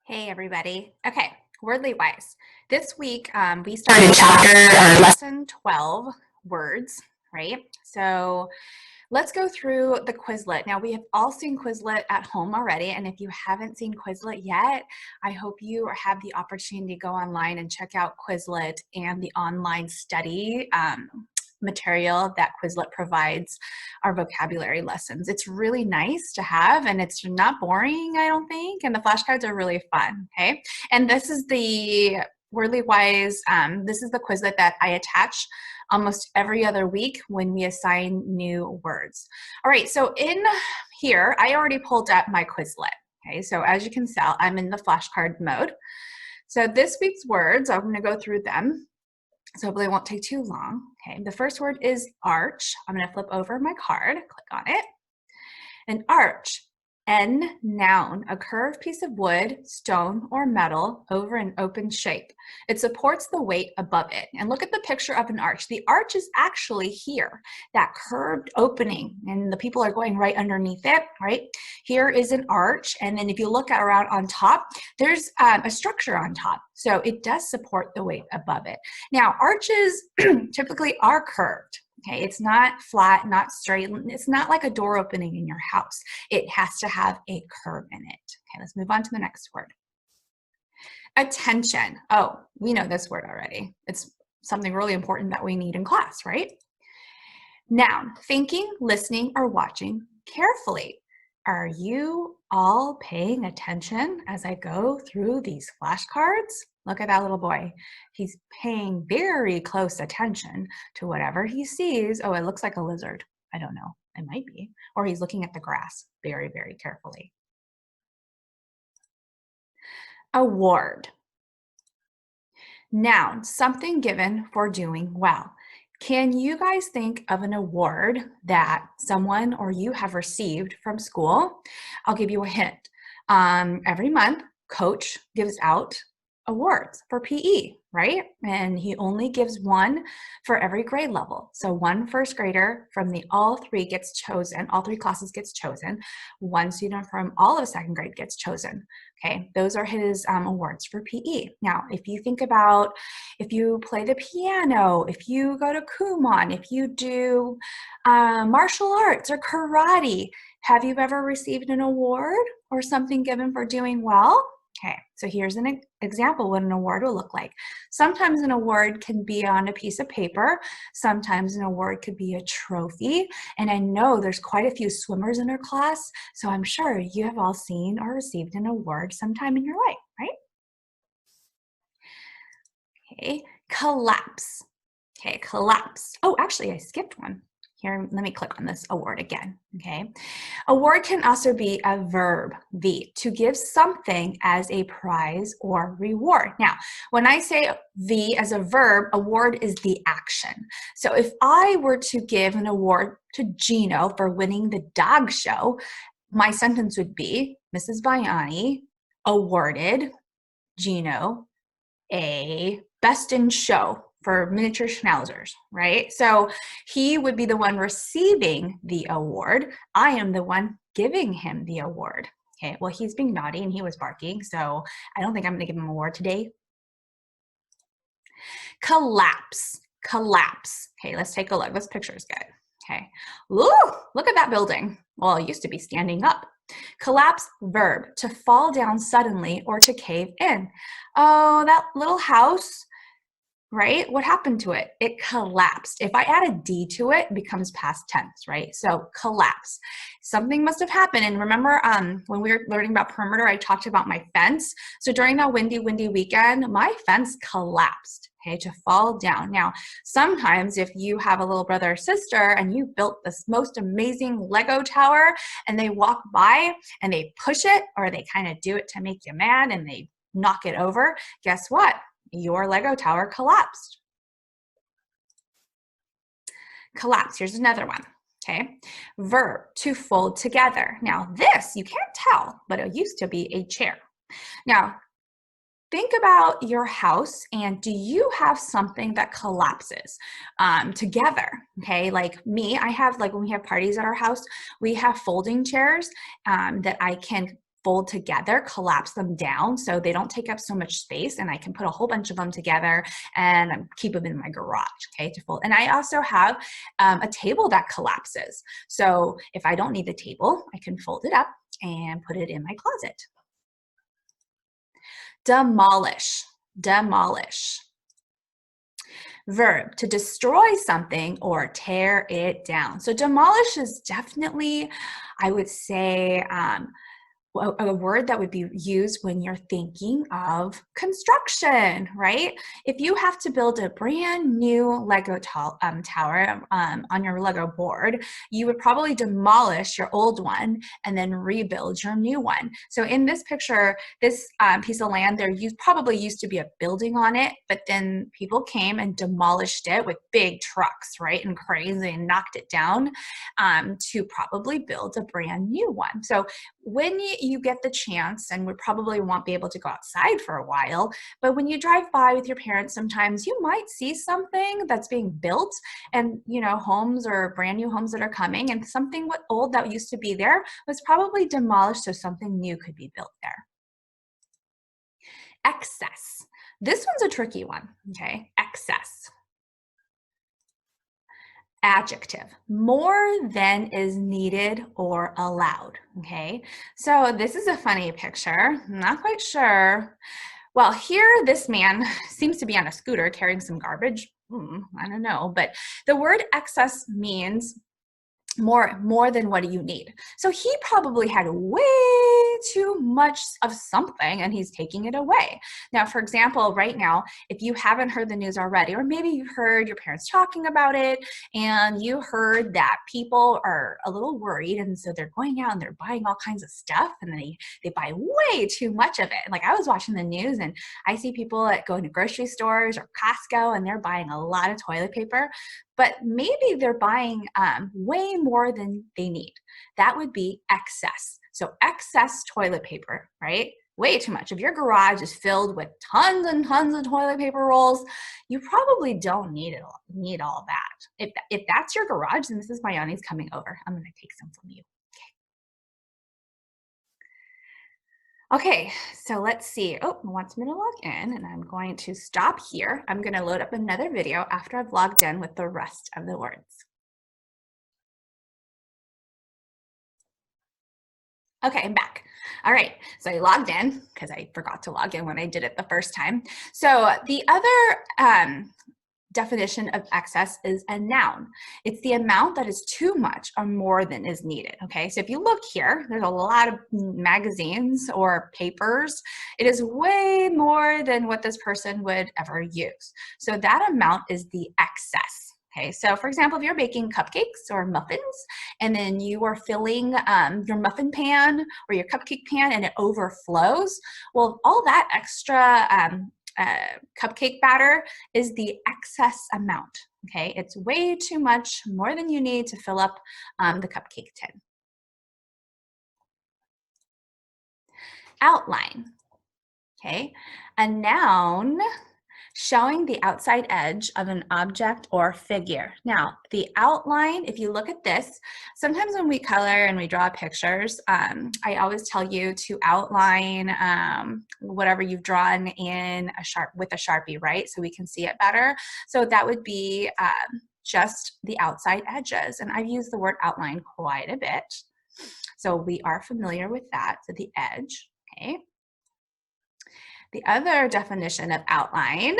Hey everybody. Okay, Wordly Wise. This week we started chapter or lesson 12, words, right? So let's go through the Quizlet. Now we have all seen Quizlet at home already, and if you haven't seen Quizlet yet, I hope you have the opportunity to go online and check out Quizlet and the online study material that Quizlet provides our vocabulary lessons. It's really nice to have, and it's not boring, I don't think, and the flashcards are really fun, okay? And this is the Wordly Wise, this is the Quizlet that I attach almost every other week when we assign new words. All right, so in here, I already pulled up my Quizlet, okay? So as you can tell, I'm in the flashcard mode. So this week's words, I'm gonna go through them. So hopefully it won't take too long. Okay, the first word is arch. I'm going to flip over my card, click on it. An arch, N, noun, a curved piece of wood, stone, or metal over an open shape. It supports the weight above it. And look at the picture of an arch. The arch is actually here, that curved opening, and the people are going right underneath it, right? Here is an arch, and then if you look around on top, there's a structure on top. So it does support the weight above it. Now, arches typically are curved. Okay, it's not flat, not straight. It's not like a door opening in your house. It has to have a curve in it. Okay, let's move on to the next word. Attention. Oh, we know this word already. It's something really important that we need in class, right? Noun, thinking, listening, or watching carefully. Are you all paying attention as I go through these flashcards? Look at that little boy. He's paying very close attention to whatever he sees. Oh, it looks like a lizard. I don't know. It might be. Or he's looking at the grass very, very carefully. Award. Noun, something given for doing well. Can you guys think of an award that someone or you have received from school? I'll give you a hint. Every month, coach gives out awards for PE, right? And he only gives one for every grade level. So one first grader from the all three gets chosen, all three classes gets chosen. One student from all of second grade gets chosen. Okay, those are his awards for PE. Now, if you think about if you play the piano, if you go to Kumon, if you do martial arts or karate, have you ever received an award or something given for doing well? Okay, so here's an example what an award will look like. Sometimes an award can be on a piece of paper. Sometimes an award could be a trophy. And I know there's quite a few swimmers in our class, so I'm sure you have all seen or received an award sometime in your life, right? Okay, collapse. Okay, collapse. Oh, actually, I skipped one. Here, let me click on this award again, okay? Award can also be a verb, V, to give something as a prize or reward. Now, when I say V as a verb, award is the action. So if I were to give an award to Gino for winning the dog show, my sentence would be, Mrs. Bayani awarded Gino a best in show for miniature schnauzers, right? So he would be the one receiving the award. I am the one giving him the award. Okay, well, he's being naughty and he was barking, so I don't think I'm gonna give him an award today. Collapse, collapse. Okay, let's take a look. This picture is good. Okay, ooh, look at that building. Well, it used to be standing up. Collapse, verb, to fall down suddenly or to cave in. Oh, that little house, right? What happened to it? It collapsed. If I add a D to it, it becomes past tense, right? So collapse. Something must have happened. And remember when we were learning about perimeter, I talked about my fence. So during that windy weekend, my fence collapsed, okay, to fall down. Now, sometimes if you have a little brother or sister and you built this most amazing Lego tower and they walk by and they push it or they kind of do it to make you mad and they knock it over, guess what? Your Lego tower collapsed. Collapse, here's another one, okay? Verb, to fold together. Now this, you can't tell, but it used to be a chair. Now, think about your house and do you have something that collapses together, okay? Like me, I have, like when we have parties at our house, we have folding chairs that I can fold together, collapse them down so they don't take up so much space, and I can put a whole bunch of them together and keep them in my garage, okay, to fold. And I also have a table that collapses. So if I don't need the table, I can fold it up and put it in my closet. Demolish, demolish. Verb, to destroy something or tear it down. So demolish is definitely, I would say, a word that would be used when you're thinking of construction, right? If you have to build a brand new Lego tower on your Lego board, you would probably demolish your old one and then rebuild your new one. So in this picture, this piece of land, there probably used to be a building on it, but then people came and demolished it with big trucks, right, and cranes, and knocked it down to probably build a brand new one. So when you get the chance, and we probably won't be able to go outside for a while, but when you drive by with your parents, sometimes you might see something that's being built, and homes or brand new homes that are coming, and something old that used to be there was probably demolished so something new could be built there. Excess. This one's a tricky one, okay? Excess. Adjective, more than is needed or allowed, okay? So this is a funny picture. I'm not quite sure. Well, here this man seems to be on a scooter carrying some garbage. I don't know, but the word excess means more than what you need. So he probably had way too much of something and he's taking it away. Now, for example, right now, if you haven't heard the news already, or maybe you heard your parents talking about it and you heard that people are a little worried, and so they're going out and they're buying all kinds of stuff, and they buy way too much of it. Like, I was watching the news and I see people going to grocery stores or Costco and they're buying a lot of toilet paper, but maybe they're buying way more than they need. That would be excess. So excess toilet paper, right? Way too much. If your garage is filled with tons and tons of toilet paper rolls, you probably don't need all that. If that's your garage, then Mrs. Mayani's coming over. I'm going to take some from you. Okay, so let's see. Oh, it wants me to log in, and I'm going to stop here. I'm going to load up another video after I've logged in with the rest of the words. Okay, I'm back. All right, so I logged in because I forgot to log in when I did it the first time. So the other definition of excess is a noun. It's the amount that is too much or more than is needed, okay? So if you look here, there's a lot of magazines or papers. It is way more than what this person would ever use. So that amount is the excess. Okay, so for example, if you're baking cupcakes or muffins, and then you are filling your muffin pan or your cupcake pan and it overflows, well, all that extra cupcake batter is the excess amount, okay? It's way too much, more than you need to fill up the cupcake tin. Outline, okay? A noun showing the outside edge of an object or figure. Now, the outline, if you look at this, sometimes when we color and we draw pictures, I always tell you to outline whatever you've drawn in with a Sharpie, right? So we can see it better. So that would be just the outside edges. And I've used the word outline quite a bit. So we are familiar with that, so the edge, okay? The other definition of outline,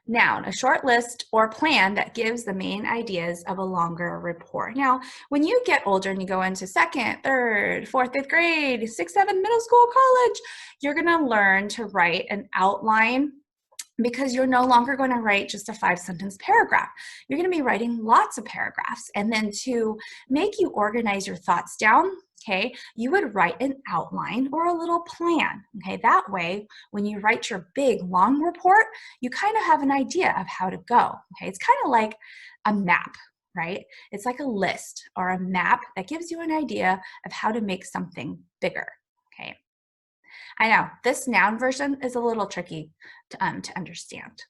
noun, a short list or plan that gives the main ideas of a longer report. Now, when you get older and you go into second, third, fourth, fifth grade, 6th, 7th, middle school, college, you're gonna learn to write an outline, because you're no longer going to write just a 5-sentence paragraph. You're going to be writing lots of paragraphs. And then to make you organize your thoughts down, okay, you would write an outline or a little plan, okay? That way, when you write your big, long report, you kind of have an idea of how to go, okay? It's kind of like a map, right? It's like a list or a map that gives you an idea of how to make something bigger, okay? I know, this noun version is a little tricky to understand.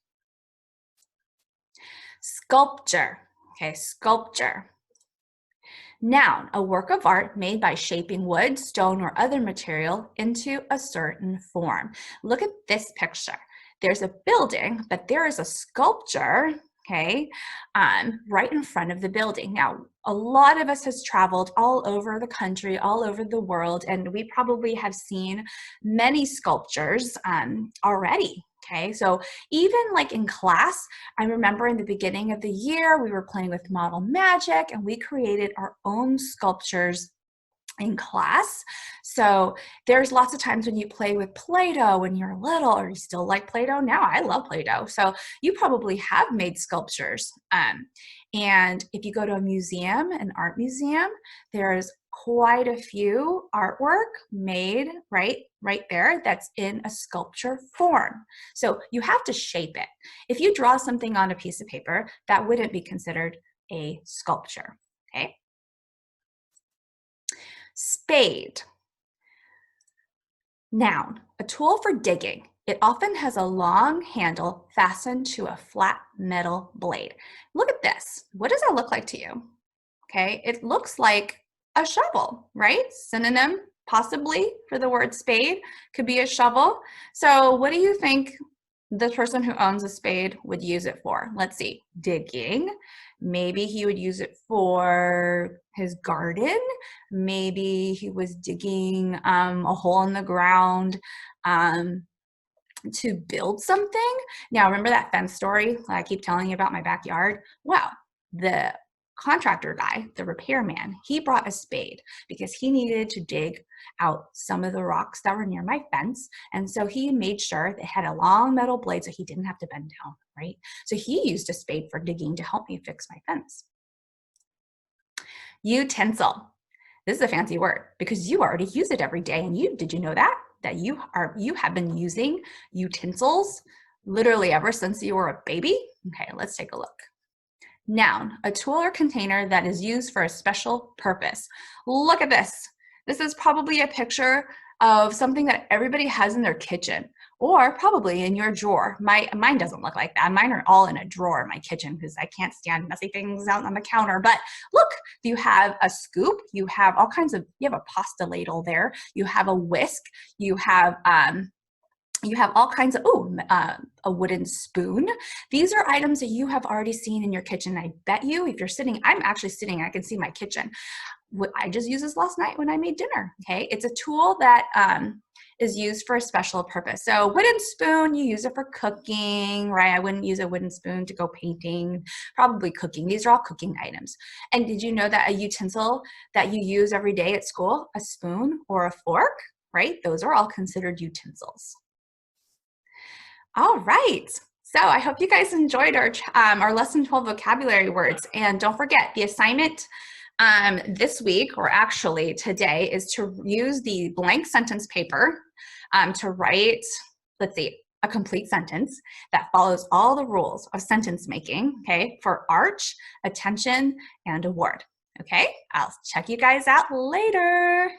Sculpture, okay, sculpture. Noun, a work of art made by shaping wood, stone, or other material into a certain form. Look at this picture. There's a building, but there is a sculpture, okay, right in front of the building. Now, a lot of us has traveled all over the country, all over the world, and we probably have seen many sculptures already. Okay, so even like in class, I remember in the beginning of the year, we were playing with Model Magic and we created our own sculptures in class. So there's lots of times when you play with Play-Doh when you're little, or you still like Play-Doh now. I love Play-Doh. So you probably have made sculptures. And if you go to a museum, an art museum, there's quite a few artwork made right there that's in a sculpture form. So you have to shape it. If you draw something on a piece of paper, that wouldn't be considered a sculpture, okay? Spade. Noun, a tool for digging. It often has a long handle fastened to a flat metal blade. Look at this. What does that look like to you? Okay, it looks like a shovel, right? Synonym possibly for the word spade could be a shovel. So what do you think the person who owns a spade would use it for? Let's see, digging. Maybe he would use it for his garden. Maybe he was digging a hole in the ground to build something. Now, remember that fence story that I keep telling you about my backyard? Well, the contractor guy, the repairman, he brought a spade because he needed to dig out some of the rocks that were near my fence. And so he made sure it had a long metal blade so he didn't have to bend down, right? So he used a spade for digging to help me fix my fence. Utensil. This is a fancy word because you already use it every day. And did you know that? That you have been using utensils literally ever since you were a baby? Okay, let's take a look. Noun, a tool or container that is used for a special purpose. Look at this. This is probably a picture of something that everybody has in their kitchen or probably in your drawer. Mine doesn't look like that. Mine are all in a drawer in my kitchen because I can't stand messy things out on the counter. But look, you have a scoop, you have you have a pasta ladle there, you have a whisk, you have all kinds of, a wooden spoon. These are items that you have already seen in your kitchen. I bet you, if you're sitting, I'm actually sitting, I can see my kitchen. I just used this last night when I made dinner, okay? It's a tool that is used for a special purpose. So wooden spoon, you use it for cooking, right? I wouldn't use a wooden spoon to go painting, probably cooking. These are all cooking items. And did you know that a utensil that you use every day at school, a spoon or a fork, right? Those are all considered utensils. All right. So I hope you guys enjoyed our lesson 12 vocabulary words. And don't forget the assignment this week, or actually today, is to use the blank sentence paper to write, let's see, a complete sentence that follows all the rules of sentence making, okay, for arch, attention, and award. Okay, I'll check you guys out later.